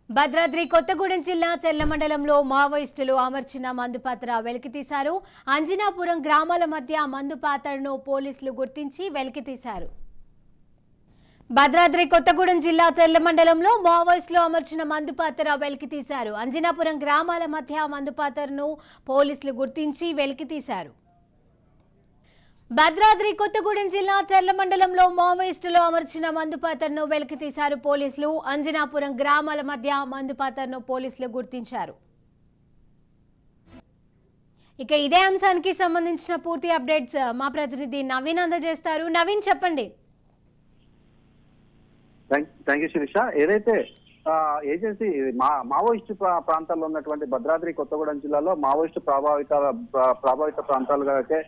భద్రాద్రి కొత్తగూడెం జిల్లా చెర్ల మండలంలో మావోయిస్టులు అమర్చిన మందుపాత్ర వెలికితీశారు. అంజనాపురం గ్రామాల మధ్య మందుపాత్రను పోలీసులు గుర్తించి వెలికితీశారు. భద్రాద్రి కొత్తగూడెం జిల్లా చెర్ల మండలంలో మావోయిస్టులు అమర్చిన మందుపాత్ర వెలికితీశారు. అంజనాపురం గ్రామాల మధ్య మందుపాత్రను పోలీసులు గుర్తించి వెలికితీశారు. భద్రాద్రి కొత్తగూడెం జిల్లా చెర్ల మండలంలో మావోయిస్టులు అమర్చిన మందుపాత్రను వెలికితీశారు పోలీసులు. అంజనాపురం గ్రామాల మధ్య మందుపాత్రను పోలీసులు గుర్తించారు. ఇక ఇదే అంశానికి సంబంధించిన పూర్తి అప్డేట్స్ మా ప్రతినిధి నవీన్ అందజేస్తారు. నవీన్, చెప్పండి. Thank you Sirisha. ఏదైతే ఏజెన్సీ మావోయిస్టు ప్రాంతాల్లో ఉన్నటువంటి భద్రాద్రి కొత్తగూడెం జిల్లాలో మావోయిస్టు ప్రభావిత ప్రాంతాలుగా అయితే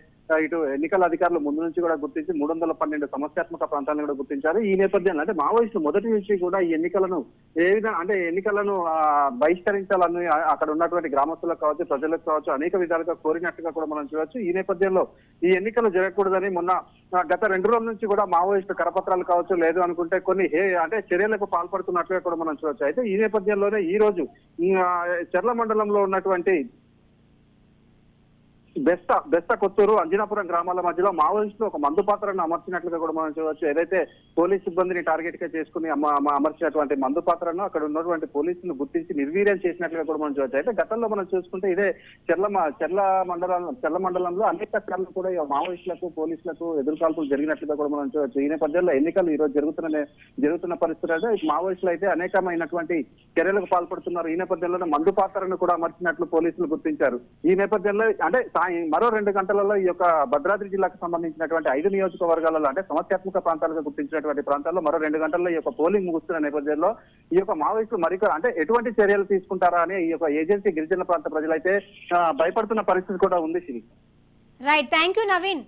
ఇటు ఎన్నికల అధికారులు ముందు నుంచి కూడా గుర్తించి 312 సమస్యాత్మక ప్రాంతాలను కూడా గుర్తించారు. ఈ నేపథ్యంలో అంటే మావోయిస్టులు మొదటి నుంచి కూడా ఈ ఎన్నికలను ఏ విధంగా అంటే ఎన్నికలను బహిష్కరించాలని అక్కడ ఉన్నటువంటి గ్రామస్తులకు కావచ్చు, ప్రజలకు కావచ్చు అనేక విధాలుగా కోరినట్టుగా కూడా మనం చూడవచ్చు. ఈ నేపథ్యంలో ఈ ఎన్నికలు జరగకూడదని మొన్న గత 2 రోజుల నుంచి కూడా మావోయిస్టు కరపత్రాలు కావచ్చు, లేదు అనుకుంటే కొన్ని అంటే చర్యలకు పాల్పడుతున్నట్లుగా కూడా మనం చూడవచ్చు. అయితే ఈ నేపథ్యంలోనే ఈ రోజు చెర్ల మండలంలో ఉన్నటువంటి బెస్త కొత్తూరు, అంజనాపురం గ్రామాల మధ్యలో మావోయిస్టులు ఒక మందు పాత్రను అమర్చినట్లుగా కూడా మనం చూడవచ్చు. ఏదైతే పోలీస్ సిబ్బందిని టార్గెట్ గా చేసుకుని అమర్చినటువంటి మందు పాత్రను అక్కడ ఉన్నటువంటి పోలీసులను గుర్తించి నిర్వీర్యం చేసినట్లుగా కూడా మనం చూడవచ్చు. అయితే గతంలో మనం చూసుకుంటే ఇదే చెర్ల మండలంలో అనేక సార్లు కూడా మావోయిస్టులకు పోలీసులకు ఎదురుకాల్పులు జరిగినట్లుగా కూడా మనం చూడవచ్చు. ఈ నేపథ్యంలో ఎన్నికలు ఈ రోజు జరుగుతున్న పరిస్థితి అయితే మావోయిస్టులు అయితే అనేకమైనటువంటి చర్యలకు పాల్పడుతున్నారు. ఈ నేపథ్యంలో మందు పాత్రను కూడా అమర్చినట్లు పోలీసులు గుర్తించారు. ఈ నేపథ్యంలో అంటే మరో 2 గంటలలో ఈ యొక్క భద్రాద్రి జిల్లాకు సంబంధించినటువంటి 5 నియోజకవర్గాలలో అంటే సమస్యాత్మక ప్రాంతాలుగా గుర్తించినటువంటి ప్రాంతాల్లో మరో 2 గంటల్లో ఈ యొక్క పోలింగ్ ముగుస్తున్న నేపథ్యంలో ఈ యొక్క మావోయిస్టులు అంటే ఎటువంటి చర్యలు తీసుకుంటారా అని ఈ యొక్క ఏజెన్సీ గిరిజన ప్రాంత ప్రజలైతే భయపడుతున్న పరిస్థితి కూడా ఉంది. Right, thank you Naveen.